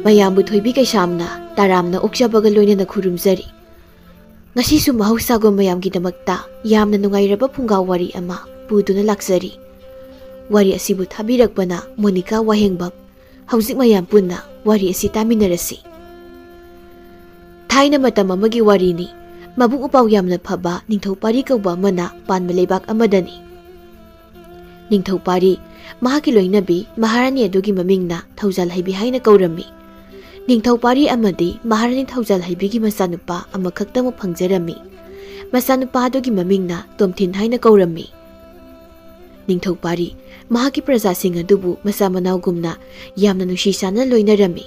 ꯃꯌꯥꯝꯕꯨ ꯊꯣꯏꯕꯤ ꯀꯩꯁꯥꯝꯅ ꯇꯥꯔꯥꯝꯅ ꯑꯣꯛꯆꯕꯒ ꯂꯣꯏꯅꯅ ꯈꯨꯔꯨꯝꯖꯔꯤ꯫ ꯉꯁꯤꯁꯨ ꯃꯍꯧꯁꯥꯒꯨꯝ ꯃꯌꯥꯝꯒꯤꯗꯃꯛꯇ ꯌꯥꯝꯅ ꯅꯨꯡꯉꯥꯏꯔꯕ ꯐꯨꯡꯒꯥ ꯋꯥꯔꯤ ꯑꯃ ꯄꯨꯗꯨꯅ ꯂꯥꯛꯆꯔꯤ꯫ ꯋꯥꯔꯤ ꯑꯁꯤꯕꯨ ꯊꯥꯕꯤꯔꯛꯄꯅ ꯃꯣꯅꯤꯀꯥ ꯋꯥꯍꯦꯡꯕꯝ꯫ ꯍꯧꯖꯤꯛ ꯃꯌꯥꯝ ꯄꯨꯟꯅ ꯋꯥꯔꯤ ꯑꯁꯤ ꯇꯥꯃꯤꯟꯅꯔꯁꯤ꯫ ꯊꯥꯏꯅ ꯃꯇꯝ ꯑꯃꯒꯤ ꯋꯥꯔꯤꯅꯤ꯫ ꯃꯕꯨꯛ ꯃꯄꯥꯎ ꯌꯥꯝꯅ ꯐꯕ ꯅꯤꯡꯊꯧꯄꯥꯔꯤ ꯀꯧꯕ ꯑꯃꯅ ꯄꯥꯟꯕ ꯂꯩꯕꯥꯛ ꯑꯃꯗꯅꯤ꯫ ꯅꯤꯡꯊꯧꯄꯥꯔꯤ ꯃꯍꯥꯛꯀꯤ ꯂꯣꯏꯅꯕꯤ ꯃꯍꯥꯔꯥꯅꯤ ꯑꯗꯨꯒꯤ ꯃꯃꯤꯡꯅ ꯊꯧꯖꯥꯜꯍꯩꯕꯤ ꯍꯥꯏꯅ ꯀꯧꯔꯝꯃꯤ꯫ ꯅꯤꯡꯊꯧꯄꯥꯔꯤ ꯑꯃꯗꯤ ꯃꯍꯥꯔꯥꯅꯤ ꯊꯧꯖꯥꯜꯍꯩꯕꯤꯒꯤ ꯃꯆꯥꯅꯨꯄꯥ ꯑꯃꯈꯛꯇꯃꯛ ꯐꯪꯖꯔꯝꯃꯤ꯫ ꯃꯆꯥꯅꯨꯄꯥ ꯑꯗꯨꯒꯤ ꯃꯃꯤꯡꯅ ꯇꯣꯝꯊꯤꯟ ꯍꯥꯏꯅ ꯀꯧꯔꯝꯃꯤ꯫ ꯅꯤꯡꯊꯧꯄꯥꯔꯤ ꯃꯍꯥꯛꯀꯤ ꯄ꯭ꯔꯖꯥꯁꯤꯡ ꯑꯗꯨꯕꯨ ꯃꯆꯥ ꯃꯅꯥꯎꯒꯨꯝꯅ ꯌꯥꯝꯅ ꯅꯨꯡꯁꯤ ꯆꯥꯟꯅ ꯂꯣꯏꯅꯔꯝꯃꯤ꯫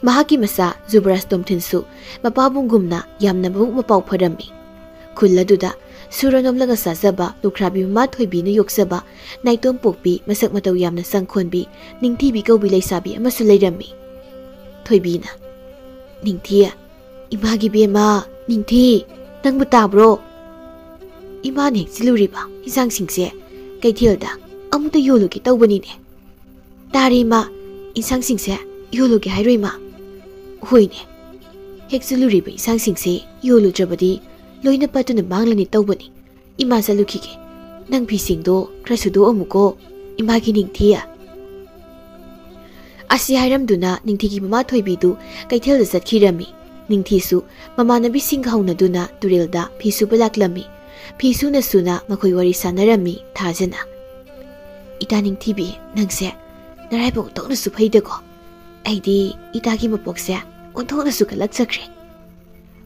ꯃꯍꯥꯛꯀꯤ ꯃꯆꯥ ꯖꯨꯕꯔꯥꯖ ꯇꯣꯝꯊꯤꯟꯁꯨ ꯃꯄꯥꯕꯨꯡꯒꯨꯝꯅ ꯌꯥꯝꯅ ꯃꯕꯨꯛ ꯃꯄꯥꯎ ꯐꯔꯝꯃꯤ꯫ ꯈꯨꯜ ꯑꯗꯨꯗ ꯁꯨꯔ ꯅꯣꯝꯂꯒ ꯆꯥꯖꯕ ꯂꯨꯈ꯭ꯔꯥꯕꯤ ꯃꯃꯥ ꯊꯣꯏꯕꯤꯅ ꯌꯣꯛꯆꯕ ꯅꯥꯏꯇꯣꯝ ꯄꯣꯛꯄꯤ ꯃꯁꯛ ꯃꯇꯧ ꯌꯥꯝꯅ ꯆꯪꯈꯣꯟꯕꯤ ꯅꯤꯡꯊꯤꯕꯤ ꯀꯧꯕꯤ ꯂꯩꯁꯥꯕꯤ ꯑꯃꯁꯨ ꯂꯩꯔꯝꯃꯤ꯫ ꯊꯣꯏꯕꯤꯅ "ꯅꯤꯡꯊꯤ, ꯏꯃꯥꯒꯤ ꯕꯦꯝꯃ, ꯅꯤꯡꯊꯤ, ꯅꯪꯕꯨ ꯇꯥꯕ꯭ꯔꯣ? ꯏꯃꯥꯅ ꯍꯦꯛꯆꯤꯜꯂꯨꯔꯤꯕ ꯏꯟꯁꯥꯡꯁꯤꯡꯁꯦ ꯀꯩꯊꯦꯜꯗ ꯑꯃꯨꯛꯇ ꯌꯣꯜꯂꯨꯒꯦ ꯇꯧꯕꯅꯤꯅꯦ꯫ ꯇꯥꯔꯦ ꯏꯃꯥ, ꯏꯟꯁꯥꯡꯁꯤꯡꯁꯦ ꯌꯣꯜꯂꯨꯒꯦ ꯍꯥꯏꯔꯣ ꯏꯃꯥ? ꯍꯣꯏꯅꯦ, ꯍꯦꯛꯆꯤꯜꯂꯨꯔꯤꯕ ꯏꯟꯁꯥꯡꯁꯤꯡꯁꯦ ꯌꯣꯜꯂꯨꯗ꯭ꯔꯕꯗꯤ ꯂꯣꯏꯅ ꯄꯠꯇꯨꯅ ꯃꯥꯡꯂꯅꯤ ꯇꯧꯕꯅꯤ꯫ ꯏꯃꯥ ꯆꯠꯂꯨꯈꯤꯒꯦ, ꯅꯪ ꯐꯤꯁꯤꯡꯗꯣ ꯈꯔ ꯁꯨꯗꯣꯛꯑꯝꯃꯨꯀꯣ, ꯏꯃꯥꯒꯤ ꯅꯤꯡꯊꯤ." ꯑꯁꯤ ꯍꯥꯏꯔꯝꯗꯨꯅ ꯅꯤꯡꯊꯤꯒꯤ ꯃꯃꯥ ꯊꯣꯏꯕꯤꯗꯨ ꯀꯩꯊꯦꯜꯗ ꯆꯠꯈꯤꯔꯝꯃꯤ꯫ ꯅꯤꯡꯊꯤꯁꯨ ꯃꯃꯥꯟꯅꯕꯤꯁꯤꯡꯒ ꯍꯧꯅꯗꯨꯅ ꯇꯨꯔꯦꯜꯗ ꯐꯤ ꯁꯨꯕ ꯂꯥꯛꯂꯝꯃꯤ꯫ ꯐꯤ ꯁꯨꯅ ꯁꯨꯅ ꯃꯈꯣꯏ ꯋꯥꯔꯤ ꯁꯥꯟꯅꯔꯝꯃꯤ ꯊꯥꯖꯅ꯫ "ꯏꯇꯥ ꯅꯤꯡꯊꯤꯕꯤ, ꯅꯪꯁꯦ ꯅꯔꯥꯏꯕꯛ ꯑꯣꯟꯊꯣꯛꯅꯁꯨ ꯐꯩꯗꯀꯣ꯫ ꯑꯩꯗꯤ ꯏꯇꯥꯒꯤ ꯃꯄꯣꯛꯁꯦ ꯑꯣꯟꯊꯣꯛꯅꯁꯨ ꯀꯜꯂꯛꯆꯈ꯭ꯔꯦ."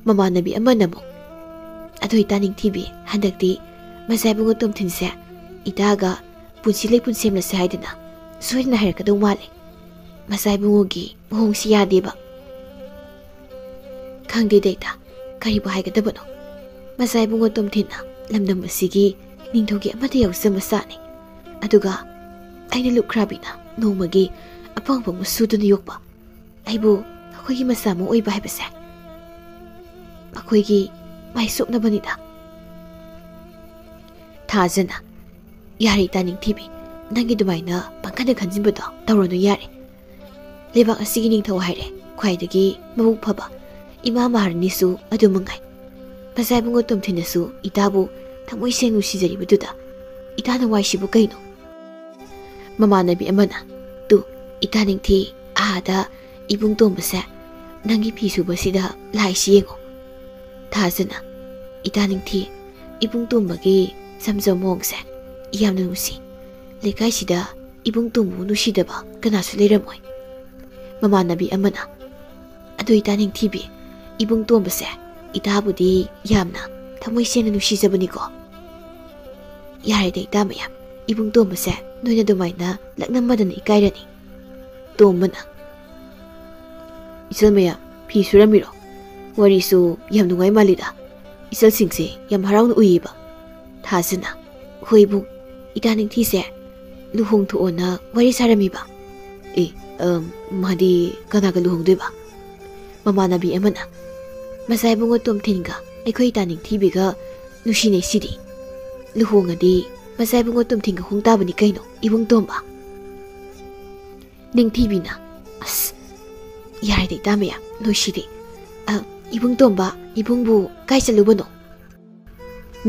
ꯃꯃꯥꯟꯅꯕꯤ ꯑꯃꯅ ꯑꯃꯨꯛ "ꯑꯗꯣ ꯏꯇꯥ ꯅꯤꯡꯊꯤꯕꯤ, ꯍꯟꯗꯛꯇꯤ ꯃꯆꯥꯏꯕꯨꯡꯉꯣ ꯇꯣꯝꯊꯤꯟꯁꯦ ꯏꯇꯥꯒ ꯄꯨꯟꯁꯤ ꯂꯩꯄꯨꯟ ꯁꯦꯝꯂꯁꯦ ꯍꯥꯏꯗꯅ ꯁꯣꯏꯗꯅ ꯍꯥꯏꯔꯛꯀꯗꯧ ꯃꯥꯜꯂꯦ꯫ ꯃꯆꯥꯏꯕꯨꯡꯉꯣꯒꯤ ꯃꯑꯣꯡꯁꯤ ꯌꯥꯗꯦꯕ." "ꯈꯪꯗꯦꯗ ꯏꯇꯥ, ꯀꯔꯤꯕꯨ ꯍꯥꯏꯒꯗꯕꯅꯣ? ꯃꯆꯥꯏꯕꯨꯡꯉꯣ ꯇꯣꯝꯊꯤꯟꯅ ꯂꯝꯗꯝ ꯑꯁꯤꯒꯤ ꯅꯤꯡꯊꯧꯒꯤ ꯑꯃꯠꯇ ꯌꯥꯎꯖ ꯃꯆꯥꯅꯤ꯫ ꯑꯗꯨꯒ ꯑꯩꯅ ꯂꯨꯈ꯭ꯔꯥꯕꯤꯅ ꯅꯣꯡꯃꯒꯤ ꯑꯐꯪ ꯑꯐꯪꯕ ꯁꯨꯗꯨꯅ ꯌꯣꯛꯄ ꯑꯩꯕꯨ ꯑꯩꯈꯣꯏꯒꯤ ꯃꯆꯥ ꯑꯃ ꯑꯣꯏꯕ ꯍꯥꯏꯕꯁꯦ ꯃꯈꯣꯏꯒꯤ ꯃꯥꯏꯁꯣꯛꯅꯕꯅꯤꯗ." ꯊꯥꯖꯅ "ꯌꯥꯔꯦ ꯏꯇꯥ ꯅꯤꯡꯊꯤꯕꯤ, ꯅꯪꯒꯤ ꯑꯗꯨꯃꯥꯏꯅ ꯄꯪꯈꯟꯗ ꯈꯟꯖꯤꯟꯕꯗꯣ ꯇꯧꯔꯅꯨ ꯌꯥꯔꯦ꯫ ꯂꯩꯕꯥꯛ ꯑꯁꯤꯒꯤ ꯅꯤꯡꯊꯧ ꯍꯥꯏꯔꯦ ꯈ꯭ꯋꯥꯏꯗꯒꯤ ꯃꯕꯨꯛ ꯐꯕ ꯏꯃꯥ ꯃꯍꯥꯔꯥꯅꯤꯁꯨ ꯑꯗꯨꯃꯉꯥꯏ꯫ ꯃꯆꯥꯏꯕꯨꯡꯉꯣ ꯇꯣꯝꯊꯤꯟꯅꯁꯨ ꯏꯇꯥꯕꯨ ꯊꯃꯣꯏ ꯁꯦꯡꯅ ꯅꯨꯡꯁꯤꯖꯔꯤꯕꯗꯨꯗ ꯏꯇꯥꯅ ꯋꯥꯏꯁꯤꯕꯨ ꯀꯩꯅꯣ?" ꯃꯃꯥꯟꯅꯕꯤ ꯑꯃꯅ "ꯇꯨ ꯏꯇꯥ ꯅꯤꯡꯊꯤ, ꯑꯥꯗ ꯏꯕꯨꯡ ꯇꯣꯝꯕꯁꯦ ꯅꯪꯒꯤ ꯐꯤ ꯁꯨꯕꯁꯤꯗ ꯂꯥꯛꯏꯁꯤ ꯌꯦꯡꯉꯣ." ꯊꯥꯖꯅ "ꯏꯇꯥ ꯅꯤꯡꯊꯤ, ꯏꯕꯨꯡ ꯇꯣꯝꯕꯒꯤ ꯁꯝꯖꯝ ꯃꯑꯣꯡꯁꯦ ꯌꯥꯝꯅ ꯅꯨꯡꯁꯤ꯫ ꯂꯩꯀꯥꯏꯁꯤꯗ ꯏꯕꯨꯡ ꯇꯣꯝꯕꯕꯨ ꯅꯨꯡꯁꯤꯗꯕ ꯀꯅꯥꯁꯨ ꯂꯩꯔꯝꯃꯣꯏ." ꯃꯃꯥꯟꯅꯕꯤ ꯑꯃꯅ "ꯑꯗꯨ ꯏꯇꯥ ꯅꯤꯡꯊꯤꯕꯤ, ꯏꯕꯨꯡ ꯇꯣꯝꯕꯁꯦ ꯏꯇꯥꯕꯨꯗꯤ ꯌꯥꯝꯅ ꯊꯃꯣꯏ ꯁꯦꯡꯅ ꯅꯨꯡꯁꯤꯖꯕꯅꯤꯀꯣ." "ꯌꯥꯔꯦꯗ ꯏꯇꯥ ꯃꯌꯥꯝ, ꯏꯕꯨꯡ ꯇꯣꯝꯕꯁꯦ ꯅꯣꯏꯅ ꯑꯗꯨꯃꯥꯏꯅ ꯂꯛꯅꯝꯃꯗꯅ ꯏꯀꯥꯏꯔꯅꯤ." ꯇꯣꯝꯕꯅ "ꯏꯆꯜ ꯃꯌꯥꯝ ꯐꯤ ꯁꯨꯔꯝꯃꯤꯔꯣ? ꯋꯥꯔꯤꯁꯨ ꯌꯥꯝ ꯅꯨꯡꯉꯥꯏ ꯃꯥꯜꯂꯤꯗ, ꯏꯆꯜꯁꯤꯡꯁꯦ ꯌꯥꯝ ꯍꯔꯥꯎꯅ ꯎꯏꯌꯦꯕ." ꯊꯥꯖꯅ "ꯍꯣꯏ ꯏꯕꯨꯡ, ꯏꯇꯥ ꯅꯤꯡꯊꯤꯁꯦ ꯂꯨꯍꯣꯡꯊꯣꯛꯑꯣꯅ ꯋꯥꯔꯤ ꯁꯥꯔꯝꯃꯤꯕ." "ꯃꯥꯗꯤ ꯀꯅꯥꯒ ꯂꯨꯍꯣꯡꯗꯣꯏꯕ?" ꯃꯃꯥꯟꯅꯕꯤ ꯑꯃꯅ "ꯃꯆꯥꯏꯕꯨꯡꯉꯣ ꯇꯣꯝꯊꯤꯟꯒ ꯑꯩꯈꯣꯏ ꯏꯇꯥ ꯅꯤꯡꯊꯤꯕꯤꯒ ꯅꯨꯡꯁꯤꯅꯩꯁꯤꯗꯤ꯫ ꯂꯨꯍꯣꯡꯉꯗꯤ ꯃꯆꯥꯏꯕꯨꯡꯉꯣ ꯇꯣꯝꯊꯤꯟꯒ ꯍꯣꯡ ꯇꯥꯕꯅꯤ ꯀꯩꯅꯣ ꯏꯕꯨꯡ ꯇꯣꯝꯕ." ꯅꯤꯡꯊꯤꯕꯤꯅ "ꯑꯁ ꯌꯥꯔꯦꯗ ꯏꯇꯥ ꯃꯌꯥꯝ, ꯅꯣꯏꯁꯤꯗꯤ ꯏꯕꯨꯡ ꯇꯣꯝꯕ, ꯏꯕꯨꯡꯕꯨ ꯀꯥꯏ ꯆꯠꯂꯨꯕꯅꯣ?"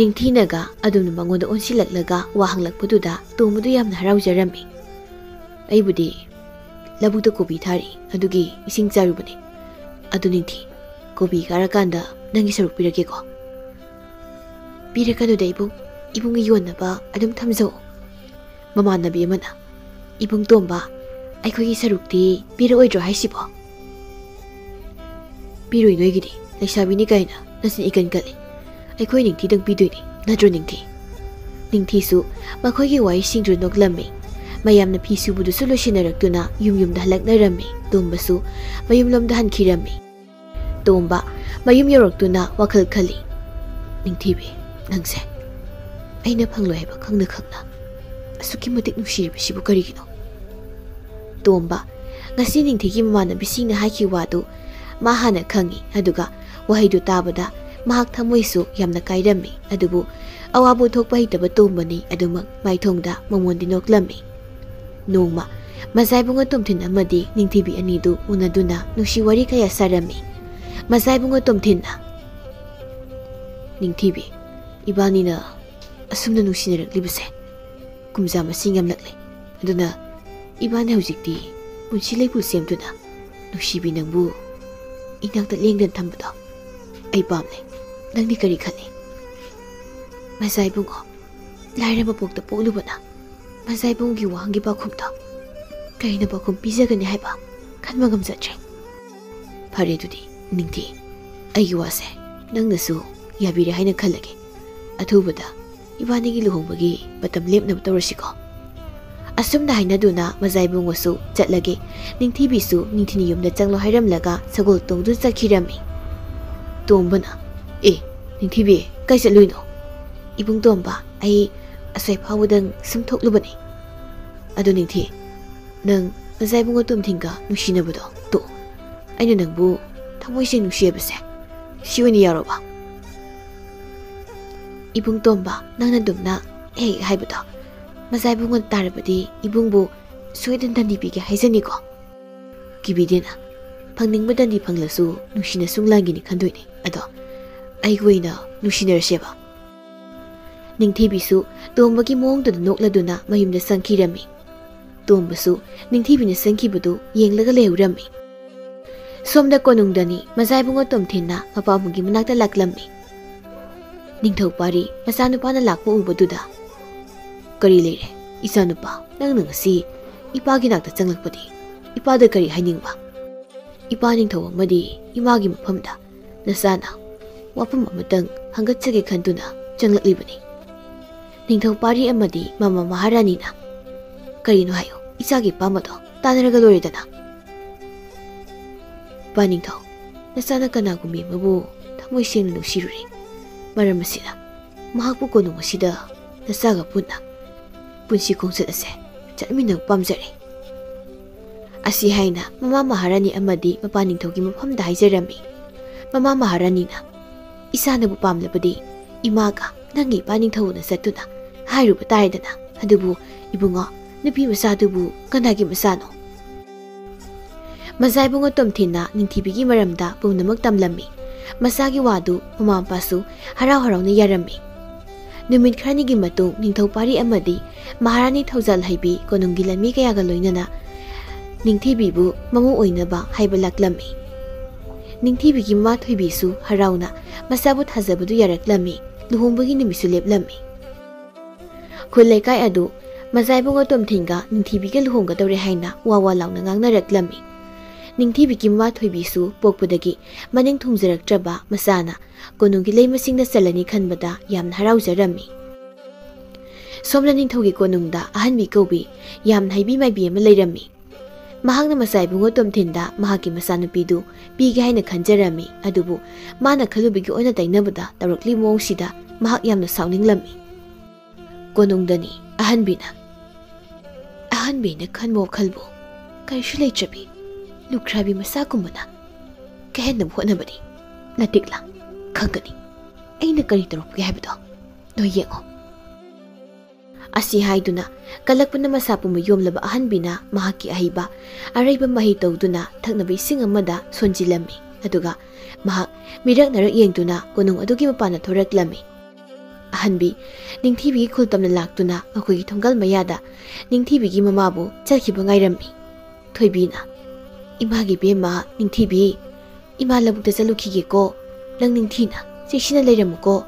ꯅꯤꯡꯊꯤꯅꯒ ꯑꯗꯨꯝꯅ ꯃꯉꯣꯟꯗ ꯑꯣꯟꯁꯤꯜꯂꯛꯂꯒ ꯋꯥ ꯍꯪꯂꯛꯄꯗꯨꯗ ꯇꯣꯝꯕꯗꯨ ꯌꯥꯝꯅ ꯍꯔꯥꯎꯖꯔꯝꯃꯤ꯫ "ꯑꯩꯕꯨꯗꯤ ꯂꯧꯕꯨꯛꯇ ꯀꯣꯕꯤ ꯊꯥꯔꯤ, ꯑꯗꯨꯒꯤ ꯏꯁꯤꯡ ꯆꯥꯔꯨꯕꯅꯤ꯫ ꯑꯗꯨ ꯅꯤꯡꯊꯤ, ꯀꯣꯕꯤ ꯀꯥꯔꯀꯥꯟꯗ ꯅꯪꯒꯤ ꯁꯔꯨꯛ ꯄꯤꯔꯛꯀꯦꯀꯣ?" "ꯄꯤꯔꯛꯀꯅꯨꯗ ꯏꯕꯨꯡ, ꯏꯕꯨꯡꯒ ꯌꯣꯟꯅꯕ ꯑꯗꯨꯝ ꯊꯝꯖꯧ." ꯃꯃꯥꯟꯅꯕꯤ ꯑꯃꯅ "ꯏꯕꯨꯡ ꯇꯣꯝꯕ, ꯑꯩꯈꯣꯏꯒꯤ ꯁꯔꯨꯛꯇꯤ ꯄꯤꯔꯛꯑꯣꯏꯗ꯭ꯔꯣ ꯍꯥꯏꯁꯤꯕꯣ?" "ꯄꯤꯔꯣꯏ ꯅꯣꯏꯒꯤꯗꯤ, ꯂꯩꯁꯥꯕꯤꯅꯤ ꯀꯥꯏꯅ ꯅꯆꯤꯟ ꯏꯀꯟ ꯀꯜꯂꯤ꯫ ꯑꯩꯈꯣꯏ ꯅꯤꯡꯊꯤꯗꯪ ꯄꯤꯗꯣꯏꯅꯤ, ꯅꯠꯇ꯭ꯔꯣ ꯅꯤꯡꯊꯤ?" ꯅꯤꯡꯊꯤꯁꯨ ꯃꯈꯣꯏꯒꯤ ꯋꯥꯔꯤꯁꯤꯡꯗꯨ ꯅꯣꯛꯂꯝꯃꯤ꯫ ꯃꯌꯥꯝꯅ ꯐꯤ ꯁꯨꯕꯗꯨꯁꯨ ꯂꯣꯏꯁꯤꯟꯅꯔꯛꯇꯨꯅ ꯌꯨꯝꯗ ꯍꯜꯂꯛꯅꯔꯝꯃꯤ꯫ ꯇꯣꯝꯕꯁꯨ ꯃꯌꯨꯝꯂꯣꯝꯗ ꯍꯟꯈꯤꯔꯝꯃꯤ꯫ ꯇꯣꯝꯕ ꯃꯌꯨꯝ ꯌꯧꯔꯛꯇꯨꯅ ꯋꯥꯈꯜ ꯈꯜꯂꯤ꯫ "ꯅꯤꯡꯊꯤꯕꯤ, ꯅꯪꯁꯦ ꯑꯩꯅ ꯐꯪꯂꯣꯏ ꯍꯥꯏꯕ ꯈꯪꯅ ꯈꯪꯅ ꯑꯁꯨꯛꯀꯤ ꯃꯇꯤꯛ ꯅꯨꯡꯁꯤꯔꯤꯕꯁꯤꯕꯨ ꯀꯔꯤꯒꯤꯅꯣ?" ꯇꯣꯝꯕ ꯉꯁꯤ ꯅꯤꯡꯊꯤꯒꯤ ꯃꯃꯥꯟꯅꯕꯤꯁꯤꯡꯅ ꯍꯥꯏꯈꯤꯕ ꯋꯥꯗꯨ ꯃꯥ ꯍꯥꯟꯅ ꯈꯪꯏ꯫ ꯑꯗꯨꯒ ꯋꯥꯍꯩꯗꯨ ꯇꯥꯕꯗ ꯃꯍꯥꯛ ꯊꯃꯣꯏꯁꯨ ꯌꯥꯝꯅ ꯀꯥꯏꯔꯝꯃꯤ꯫ ꯑꯗꯨꯕꯨ ꯑꯋꯥꯕ ꯊꯣꯛꯄ ꯍꯩꯇꯕ ꯇꯣꯝꯕꯅꯤ ꯑꯗꯨꯃꯛ ꯃꯥꯏꯊꯣꯡꯗ ꯃꯉꯣꯟꯗꯤ ꯅꯣꯛꯂꯝꯃꯤ꯫ ꯅꯣꯡꯃ Masaibunga Tomthin amadi Ningthibi anidu unaduna nusi wari kaya sarami. Masaibunga Tomthinna Ningthibi ibanina asumna nusinaraklibase kumza masing amlaklay. Aduna ibana hujikti punsi laypul semtuna nusibi nangbu inangta lengdan thambado ay pamle. Nangni kari khani Masaibungo laira mapokta poklubana Masaibungi wahangi pakhumta kaina pakhum pizagani haiba khanma gamjatre. Phare dudi Ningthi aigi wase nangnasu yabire haina khallage. Athubada ibanigi luhongbagi batam lepna tawrasiko. Asumna hainaduna Masaibungosu chatlage. Ningthibisu Ningthini yumda changlo hairamlaga sagol tongdu chakhirami. Tombana Ningthibi kai chatluino ibung tomba ai asai phawudang sumthoklubani. Adu Ningthi nang Masaibungo Tomthinga nusinabudo to aina nangbu thamoising nusiabase siwani yaroba. Ibung tomba nangna dumna haibudo Masaibungo tarabadi ibungbu soidan dandi bige haizaniko. Kibidina pangningba dandi panglasu nusina sunglangini khandoini. Ado aiguina nusinaraseba. Ningthibisu tombagi mongda nokladuna mayumda sankirami. Tombasu Ningthibina sankibadu yenglaga leurami. Somda konungdani Masaibungo Tomthinna mapamugi manakta laklami. Ningthopari masanupana lakpa ubaduda kari leire isanupa nangna ngasi ipagi nakta changlakpadi ipada kari hainingba. Ipa ningtho amadi imagi mafamda nasana wapam amatang hangatchage khantuna changlaklibani. Ningthau pari amadi mama Maharani na karino hayo isagi pamado tanaraga loredana. Pa Ningthau nasana kanagumi mabu thamoi sengna nusiruri. Maram asina mahakpu konung asida nasaga punna punsi kongsat ase chatminang pamjare. Asi haina mama Maharani amadi mapa Ningthaugi mafamda haizarami. Mama Maharani na isanabu pamlabadi imaga nangi pa Ningthawna satuna hairuba taidana. Adubu ibungo nupi masadubu kanagi masano. Masaibungo Tomthinna Ningthibigi maramda pumnamak tamlami. Masagi wadu mama mapasu harau harauna yarami. Numit khanigi matung Ningthopari amadi Maharani Thaujal haibi konunggi lami kayaga loinana Ningthibibu mamu oinaba haiba laklami. Ningthibigi ma thoibisu harauna masabu thajabadu yaraklami. Luhongbagi numisu leplami. Khulaikai adu Masaibungo Tomthinga Ningthibiga luhongga dawre haina wawa launa ngangnaraklami. Ningthibigi ma thoibisu pokpadagi maning thumjaraktraba masana konunggi leimasingda chalani khanbada yamna haraujarami. Somna Ningthaugi konungda ahanbi kaubi yamna haibi maibi ama leirami. Mahakna Masaibungo Tomthinda mahaki masanupidu pige haina khanjarami. Adubu mana khalubigi oina tainabada tawrakli mawngsida mahak yamna sauninglammi. Konungdani ahanbina khanmo khalbo kaisu leitrabi lukrabi masakumbana kahenna hotnabadi natikla khangani aina kari tarupge haibado no yengo. Asi haiduna kalakpuna masapuma yomlaba ahanbina mahaki ahiba araiba mahi tawduna thaknabi sing amada sonjilami. Aduga mahak mirak narak yengduna konung adugi mapana thoraklami. Ahanbi Ningthibigi khultamna laktuna akogi thongal mayada Ningthibigi mamabu chalkhiba ngairami. Thoibina imagi bema Ningthibi ima labukta chalukhige ko lang Ningthina chexina leiramuko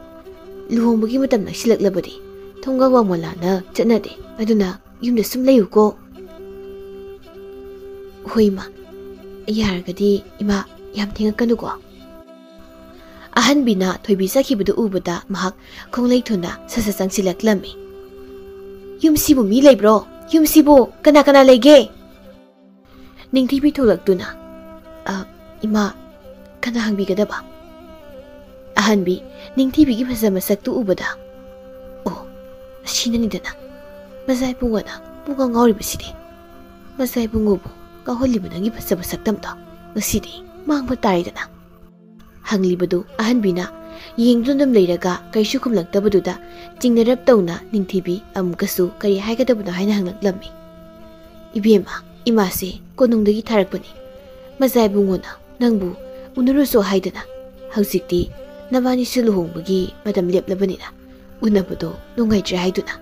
luhongbagi matam naksilaklabadi thonga wamolana chatnade aduna yumda sum layuko. Hoima yargadi ima yam thengakanuko. Ahanbina thoibi sakhibudu ubada mahak khonglei thuna sasa changsilaklami. Yumsibu mi leibro yumsibu kana kana lege. Ningthibi tholaktuna ima kana hangbigadaba. Ahanbi Ningthibigi phajama saktu ubada sinanidana Masaibungona buga ngawribasidi Masaibungobu kaholibu nangi phajaba saktamdo ngasidi mangba taridana. Hanglibadu ahanbina yengdundam leiraga kaisu khumlaktabaduda chingnarap tawna Ningthibi amukasu kari haigadabado haina hanglaklammi. Ibema, imase konungdagi tharakpani. Mazai bungona nangbu unaruso haidana. Hausikti nabani su luhongbagi matam leplabanina. Unabado nungaitri haiduna.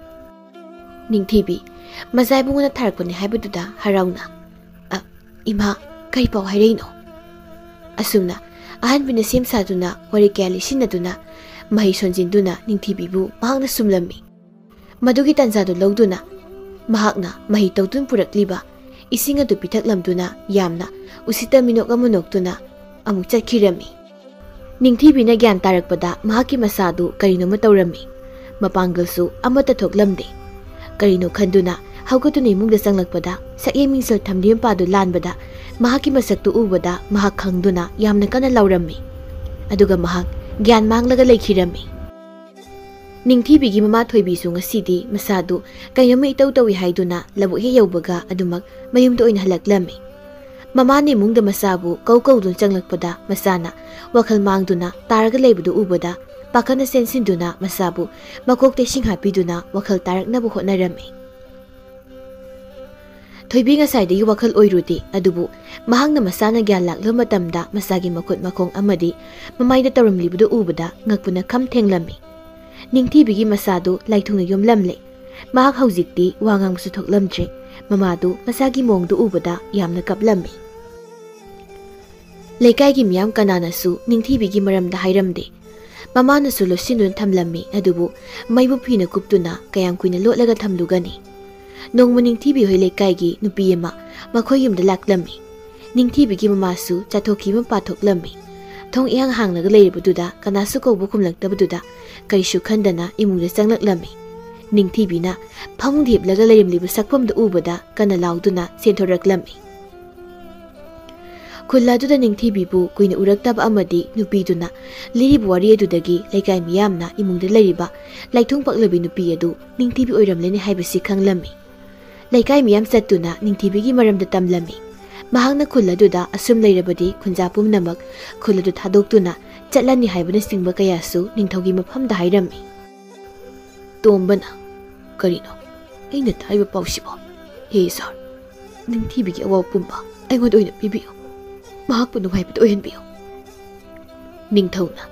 Ningthibi, mazai bungona tharakpani haibaduda harauna. Ima, kari pau hairaino. Asumna, ahan bina sem saduna wari kaya lisinaduna mahi sonjinduna Ningthibibu mahakna sumlami. Madugi tanzado lawduna mahakna mahi tawdun purakliba ising adu pitaklamduna yamna usita minok amunoktuna amuk chatkirami. Ningthibina gyan tarakpada mahaki masadu karino matawrami. Mapangalsu amata thoklamde. Karino khanduna hawgatuna imungda sanglakpada sakye mingsal thamdiem padu lanbada mahaki masaktu ubada mahak khangduna yamna kana lawrami. Aduga mahak gyan manglaga leikhirami. Ningthibigi mama thoibisu ngasidi masadu kayama itaw tawi haiduna labu he yawbaga adumak mayumda oina halaklami. Mama ni mungda masabu kaw-kawdun changlakpada masana wakhal mangduna taraga leibadu ubada pakana sensinduna masabu makokte singhapiduna wakhal taraknabu hotnarami. Thoibi ngasaidagi wakhal oirudi adubu mahangna masana gyan lakla matamda masagi makut makong amadi mamaida taramlibudu ubada ngakpuna kham thenglami. Ningthibigi masadu laithungna yomlamle. Mahak haujikti wangang thoklamtre. Mamadu masagi mongdu ubada yamna kaplami. Leikaigi miyam kananasu Ningthibigi maramda hairamde. Mamanasu losinun thamlami adubu maibu phina kuptuna kayam kuina lotlaga thamlugani. Nongma Ningthibi hoi leikaigi nupi ama makhoi yumda laklami. Ningthibigi mamasu chathoki ma pathoklami. Thong iyang hangnaga leiribududa kanasu kawbu khumlaktabududa karishu khandana imungda changlaklammi. Ningthibina phamung dheplaga leirimlibu sakpamda ubada kana lauduna senthoraklammi. Khulladuda Ningthibibu kuina uraktaba amadi nupiduna liribu wari adudagi leikai miyamna imungda leiriba laithung paklabi nupi adu Ningthibi oiramleni haibasi khanglammi. Leikai miyam sattuna Ningthibigi maramda tamlammi. Mahangna khulladuda asum leirabadi khunja pumnamak khulladu thadoktuna chatlani haibana singba kayasu ningthogi mafamda hairammi. Tombana karino aina thaiba pausibo he sir Ningthibigi awaw pumba aingod oina pibiyo mahakpu nunghaibat oihanbiyo. Ningthona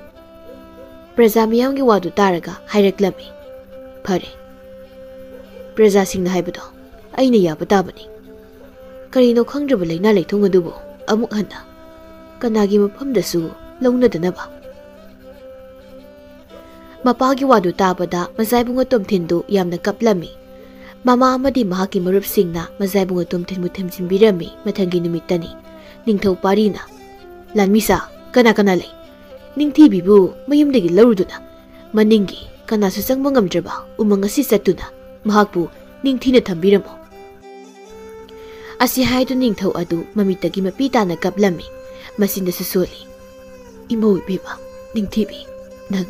praja miyamgi wadu taraga hairaklammi. Phare praja singna haibado aina yaba tabani. Karino khangdraba laina leithung adubu amuk hanna kanagi mafamdasu launadanaba. Mapagi wadu tabada mazaibunga tomthindu yamna kaplami. Mama amadi mahaki marupsingna mazaibunga tomthinbu themjinbirami mathangi numittani. Ningthau parina lanmisa kana kana lei. Ningthibibu mayumdagi lauruduna maningi kanasu changba ngamdraba umang asi chattuna mahakpu ningthina thambiramo. Asi haidu Ningthau adu mamitagi mapitana kaplami. Masindasu soli. Imo ibeba Ningthibi nang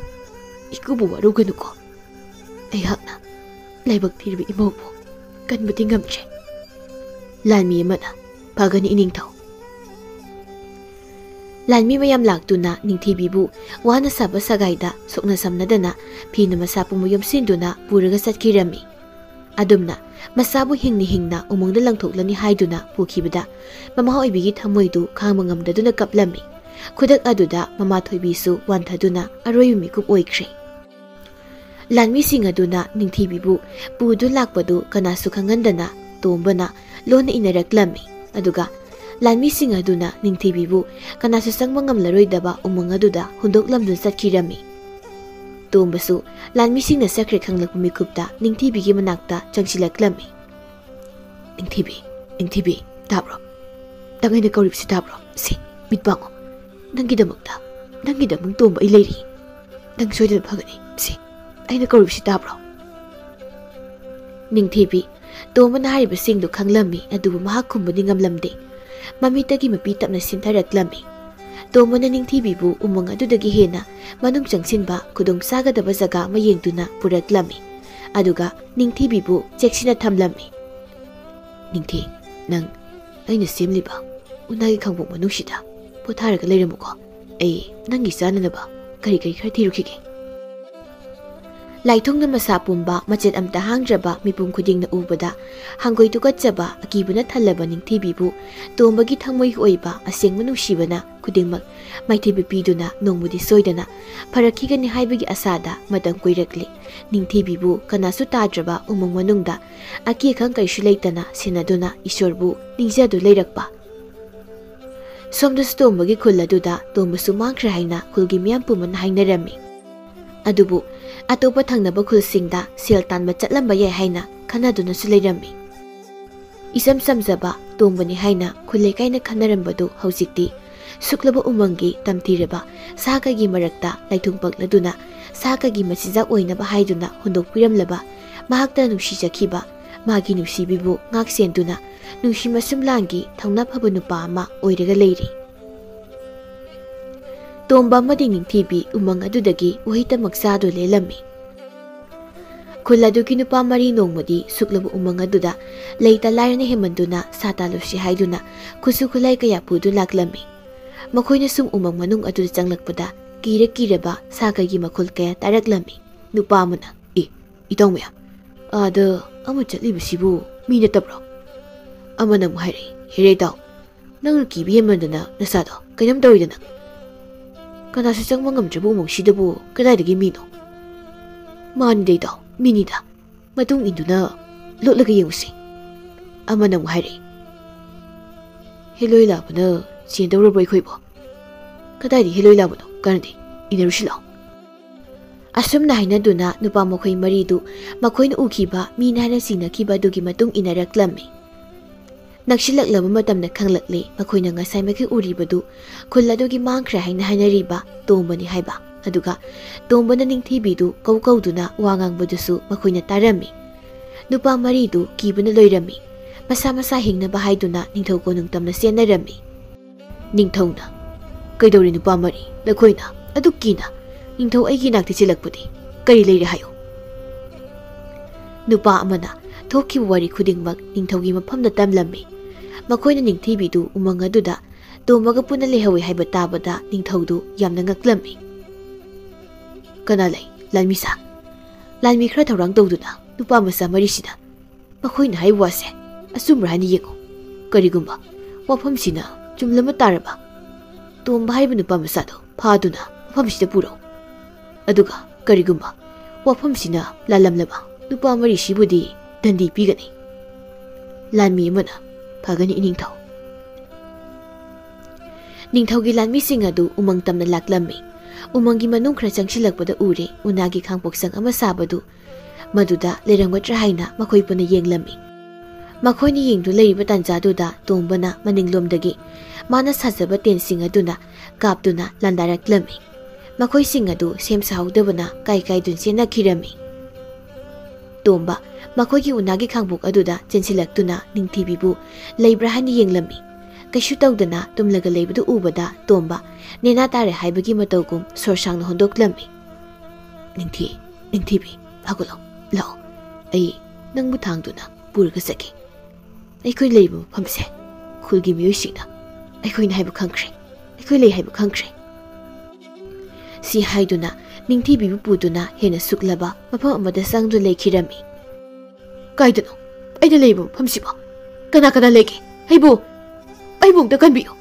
ikubu waruganuko. Ayakna laibak thirbi imobu kanbati ngamtre. Lanmi amana pagani Ningthau. Lanmi mayam laktuna Ningthibibu wana saba sagaida sokna samnadana phina masapu muyom sinduna puraga satkirami. Adumna masabu hingni hingna umungda langthoklani haiduna pukhibada mama oibigi thamoidu khangma ngamdaduna kaplami. Khudak aduda mama thoibisu wanthaduna aroyu mikup oikre. Lanmi sing aduna Ningthibibu pudu lakpadu kanasu khangandana tombana lona inaraklami. Aduga lanmi sing aduna Ningthibibu kanasu sangma ngamlaroidaba umung aduda hundoklamdun satkirami. Tombasu lanmi singna sakre khanglakpu mikupta Ningthibigi manakta changsilaklami. Ningthibi tabro tangaina kauripsi tabro si mitbango nangidamagta nangidamang tomba ileiri nang soidana phagani si aina kauripsi tabro. Ningthibi tombana hariba singdu khanglami adubu mahak khumbani ngamlamde. Mamitagi mapi tapna sintharaklammi. Tombana Ningthibibu umang adudagi hena manung changsinba khudong sagadaba jaga mayengduna puraklami. Aduga Ningthibibu cheksina thamlammi. Ningthi nang aina semliba unagi khangbok manungsida potharaga leiramuko ai nangi chananaba kari khara thirukhige. Laithongna masa pumba machet amta hangraba mipum khudingna ubada hangoi tukatjaba akibuna thallaba ningthibibu tombagi thangmoi oiba asengma nushibana khudingmak maithibi piduna nongmudi soidana pharakhigani haibagi asada matam koirakli ningthibibu kanasu tadraba umong manungda aki khang kaishu leitana sinaduna isorbu ningjadu leirakpa somdas tombagi khulladuda tombasu mangkhra haina khulgi miyam puman hainarami adubu atopa thangnaba khulsingda sel tanba chatlamba yai haina khanaduna su leirami isam samjaba tombani haina khulai kaina khanarambadu haujikti suklaba umangi tamtireba sakagi marakta laithung pakladuna sakagi masijak oinaba haiduna hondok piramlaba mahakta nusi jakhiba magi nusi bibu ngak senduna nusi masumlangi thangna phaba nupa ama oiraga leiri tomba mading ningthibi umang adudagi uhita maksado lelami khuladugi nupa mari nongmadi suklaba umang aduda leita lairna hemanduna satalusi haiduna khusu khulai kaya pudu laklami makhoina sum umang manung adu changlakpada kireba sakagi makhul kaya taraklami nupa amuna itongmya ada amu chatlibasibu mina tabro amana muhairi here daw nang kibi hemanduna nasado kainam tawidana kana sa changma ngamjabu mongsidabu kadaidagi mino mani daw minida matung induna lotlaga yengusi amana muhairi heloi labana chendawra boy khoibo kadaidi heloi labano kanadi inerusila asumna hainaduna nupa mokhoi maridu makhoina ukhiba mina hana singnakiba dugi matung inaraklami nakshilak matamna khanglakle makhoina ngasai maki uribadu khulladugi mangkhra haina hanariba tombani haiba aduga tombana ningthibidu kauduna wangangbdusu makhoina tarami nupa maridu kibuna loirami masa hingnaba haiduna ningthau konung tamna senarami ningthauna kaidori nupa mari lakhoina adukina ningthau aigi nakti chilakpudi kari leire hayo nupa amana thoki wari khudingmak ningthaugi mafamda tamlami makhoina ningthibidu umang aduda tombaga puna lehawi haiba tabada ningthaudu yamna ngaklami kana lei lalmi khra thorang tawduna nupa masa marisina makhoina haiwase asumra hani yengo karigumba wafamsina chumlama taraba tomba haiba nupa masado phaduna wafamsida puro aduga karigumba wafamsina lalamlaba nupa marisibudi dandi pigani lanmi amana phagani ningthau ningthaugi lanmi sing adu umang tamna laklami umangi manung khra changsilakpada ure unagi khangpoksang ama sabadu maduda lerangwatra haina makhoi puna yenglami makhoini yengdu leiriba tanjaduda tombana maninglomdagi mana sajaba tensing aduna kapduna landaraklami makhoi sing adu semsaudabana kai dun sena khirami tomba makhoigi unagi khangpok aduda chensilaktuna ningthibibu leibra hani yenglami kaishu tawdana tumlaga leibadu ubada tomba nena tare haibagi matawgum sorsangna hondoklami ningthibi agulo lao ai nangbu thangduna purga sake aikoi leibu phamse khulgi miyosina aikoi na haibu khangkhre aikoi lei haibu khangkhre si haiduna ningthibi puduna hena suklaba mafam amada sangdu leikhirami kaidano aina leibu phamsiba kana lege haibu aibungda kanbiyo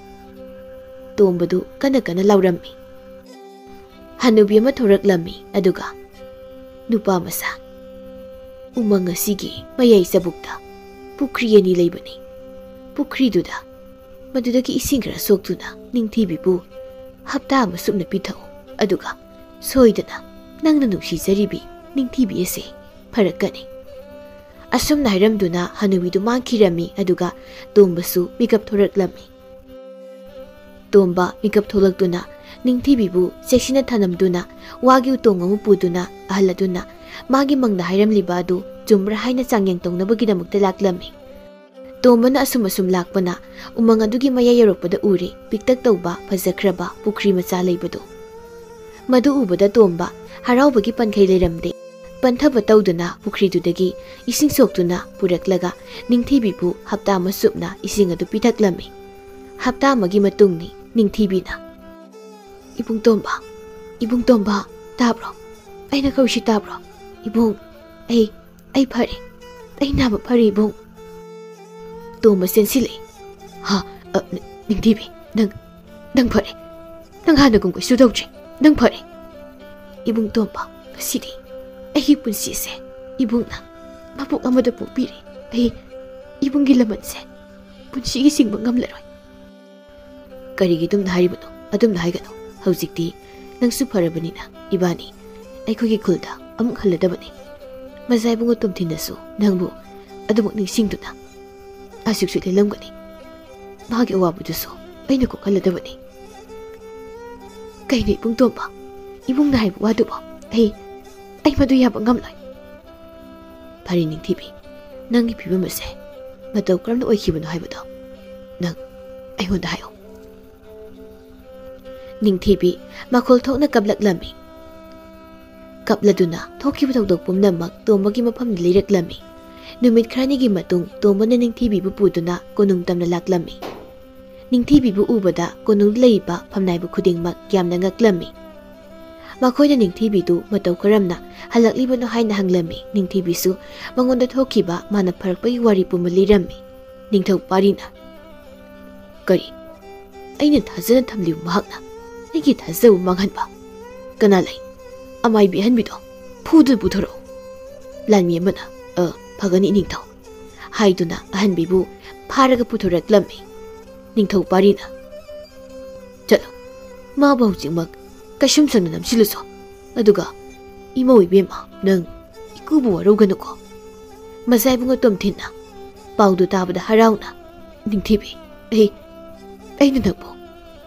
tombadu kana laurami hanubi ama thoraklami aduga nupa masa umang asigi mayai sabukta pukri ani leibani pukri duda madudagi ising khara soktuna ningthibibu hapta ama sumna pithau aduga soidana nangna nuksijaribi ningthibi ase pharakani asumna hairamduna hanubidu mangkhirami aduga tombasu mikap thoraklami tomba mikap tholakduna ningthibibu seksina thanamduna wagi utongamu puduna ahaladuna magi mangna hairamliba adu chumra haina changyang tongnabagidamukta laklami tombana asum lakpana umang adugi maya yorokpada ure piktak tawba phajakraba pukri macha leibadu madu ubada tomba haraubagi pankhai leiramde panthaba tawduna pukridudagi ising soktuna puraklaga ningthibibu hapta ama supna ising adu pithaklami hapta amagi matungni ningthibina ibung tomba tabro aina kaushi tabro Ibong, ay fare. Ay naba fare ibong. Tomba sensile. Ha, Ningtibi, nang fare. Nang hana kung kaisu daw nang fare. Ibong Tomba, kasidi. Ay punsise. Ibong na, mapuk amada po piri. Ay, ibong gilaman se. Punsigi sing mangamlaroy. Karigi dum na haribano, adum na haigano. Hauzikti, nang suparabanina, ibani. Ay kugi kulda, amuk haladabani. Mazay bungo tumtin nasu, nangbu, adumok ning singduna. Asuk lang gani. Mahagi awabu duso, ay naku haladabani. Kay na ibong Tomba, ibong nahay wado ba? Ay maduyabang ngamloy. Parining tibi, nang ipiba mase, mataw karam na oikibano haibado. Nang, ay honda hayo. Ning tibi, makol tok na kablak lami. Kapladuna, thoki batawdok pumnamak, Tombagi mapam nilirak lami. Numit kranigi matung, Tomba na ning tibi bupuduna, kunung tam na laklami. Ning tibi bu ubada, kunung layba, pamnay bu kuding mak, yam na ngaklami. Makoy na ning tibi tu, mataw karam na, halakliba no hay na hanglami, ning tibi su, mangonda thoki ba, mana parak pa iwari pumalirami. Ning taw pari na. Kari, ay nantasa na tamliw mahak na. Niki tazaw manghan ba? Kanalay, amay bihan bito, pudul butoro. Lanmi amana, pagani ningtaw. Haydo na ahan bibu, paraga putorak lami. Ningtaw pari na. Chalo, mabaw jingmag, kasyumsan na namsiluso. Aduga, imaw ibema, nang ikubu waraw gano ko. Masay bunga tumtin na, paudo tabada haraw na. Ningtibi, ay nanagbo.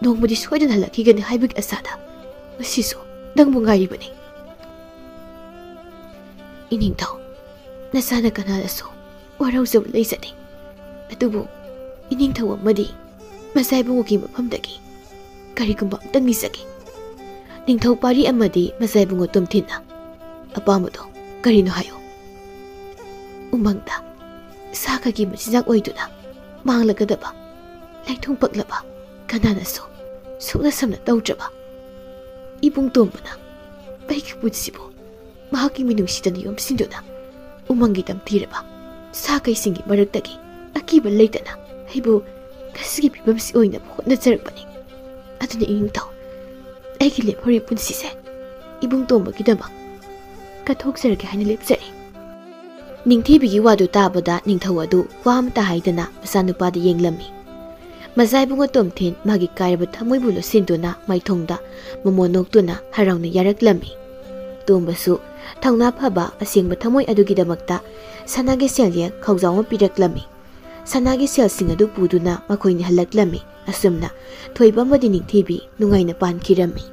Nongmadi soidan halakigan ni haibig asada. Masiso, nang mungari ba ni? Iningtaw, nasana ka na laso, waraw sa walay sa ni. Atubo, iningtaw ang madi, masay bunguki mapamdagi. Kari kumbang tangisagi. Ningtaw pari ang madi, masay bungo tumtin na. Apa mo to, kari no hayo. Umangta, sakagi masisak oido na. Mahanglagada ba? Laitong paglaba, kananaso. Suknasam na tawdra ba? Ibong Tomba na, paikipudsibo, mahaking minungsitan niyo ang sindo na, umanggit ang tira ba? Sakay singi maragtagi, akiban layta na, haibo, kasigi pibam si oy na bukot na sarap paning. Ato na inyong tao, ay kilip haripun sise, ibong Tomba gidamang, kathok sarag hanilip sari. Ning tibigi wado tabada ning tawado, wam tahay na masanupada yung lami. Masay bunga tumtin, magikaya tamoy bulo sinto na may tongda, mamonok to na haraw na yarak lami. Tumbasu, tang napaba asing batamoy adugi damagta, sanagi selya kauzaw mo pirak lami. Sanagi sel singadu pudo na makoy ni halak lami, asum na, toy ba madinig tibi, nungay na pan kirami.